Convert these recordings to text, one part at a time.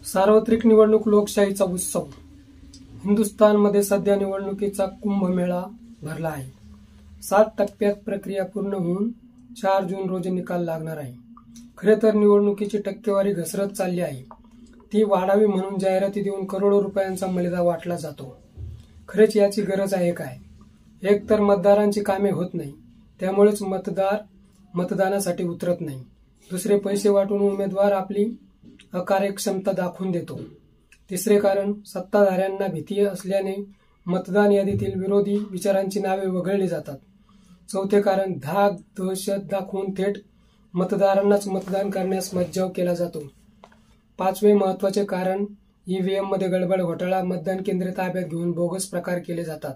सार्वत्रिक निवडणूक लोकशाहीचा उत्सव. हिंदुस्थानमध्ये सध्या निवडणुकीचा कुंभमेळा भरला आहे. 7 टप्प्यात प्रक्रिया पूर्ण होऊन 4 जून रोजी निकाल लागणार आहे. खरे तर निवडणुकीची टक्केवारी घसरत चालली आहे. ती वाढावी म्हणून जाहिराती देऊन करोडो रुपयांचा मलिदा वाटला जातो. खरेच याची गरज आहे काय? एक तर मतदारांची कामे होत नाही, त्यामुळेच मतदार मतदानासाठी उतरत नाही. दुसरे, पैसे वाटून उमेदवार आपली अकार्यक्षमता दाखवून देतो. तिसरे कारण, सत्ताधाऱ्यांना भीती असल्याने मतदान यादीतील विरोधी विचारांची नावे वगळली जातात. चौथे कारण, धाक दहशत दाखवून थेट मतदारांनाच मतदान करण्यास मज्जाव केला जातो. पाचवे महत्वाचे कारण, ईव्हीएम मध्ये गडबड, घोटाळा, मतदान केंद्रे ताब्यात घेऊन बोगस प्रकार केले जातात.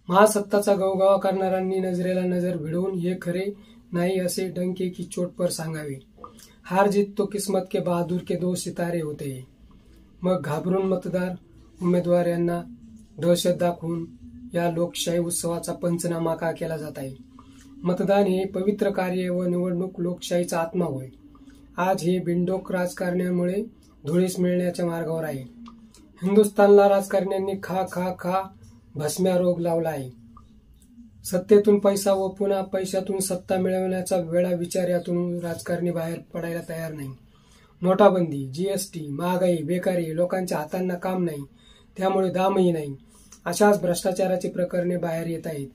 महासत्ताचा गवगवा करणाऱ्यांनी नजरेला नजर भिडवून हे खरे नाही असे डंके की चोट पर सांगावे. हार जीत तो किस्मत के बहादूर के 2 सितारे होते हैं. मग घाबरून मतदार उमेदवार यांना दहशत दाखवून या लोकशाही उत्सवाचा पंचनामा का केला जात आहे? मतदान हे पवित्र कार्य व निवडणूक लोकशाहीचा आत्मा होय. आज हे बिनडोक राजकारण्यामुळे धुळीस मिळण्याच्या मार्गावर आहे. हिंदुस्थानला राजकारण्यांनी खा खा खा भस्म्या रोग लावला आहे. सत्तेतून पैसा व पुन्हा पैशातून सत्ता मिळवण्याचा वेळा विचार यातून राजकारणी बाहेर पडायला तयार नाही. नोटाबंदी, जीएसटी, महागाई, बेकारी, लोकांच्या हातांना काम नाही, त्यामुळे दामही नाही, अशाच भ्रष्टाचाराची प्रकरणे बाहेर येत आहेत.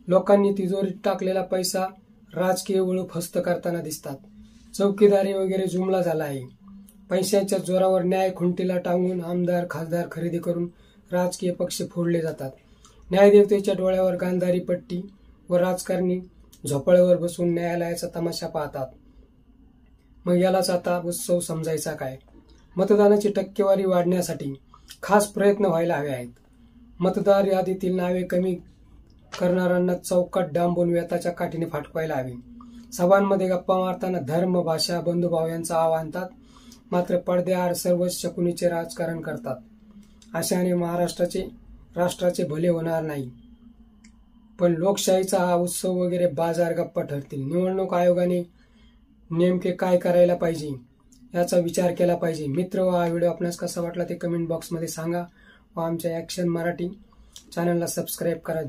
लोकांनी तिजोरीत टाकलेला पैसा राजकीय वळू फस्त करताना दिसतात. चौकीदारी वगैरे जुमला झाला आहे. पैशांच्या जोरावर न्याय खुंटीला टांगून आमदार खासदार खरेदी करून राजकीय पक्ष फोडले जातात. न्यायदेवतेच्या डोळ्यावर गांधारी पट्टी व राजकारणी झोपाळ्यावर बसून न्यायालयाचा तमाशा पाहतात. मग यालाच आता उत्सव समजायचा काय? मतदानाची टक्केवारी वाढण्यासाठी खास प्रयत्न व्हायला हवे आहेत. मतदार यादीतील नावे कमी करणाऱ्यांना चौकात डांबून वेताच्या काठीने फाटकवायला हवे. सभांमध्ये गप्पा मारताना धर्म, भाषा, बंधुभाव यांचा आव आणतात, मात्र पडद्याआड सर्व शकुनीचे राजकारण करतात. अशाने राष्ट्राचे भले होणार नाही. पण लोकशाहीचा हा उत्सव वगैरे बाजार गप्पा ठरतील. निवडणूक आयोगाने नेमके काय करायला पाहिजे याचा विचार केला पाहिजे. मित्र, हा व्हिडिओ आपणास कसा वाटला ते कमेंट बॉक्समध्ये सांगा व आमच्या ॲक्शन मराठी चॅनलला सबस्क्राईब करा.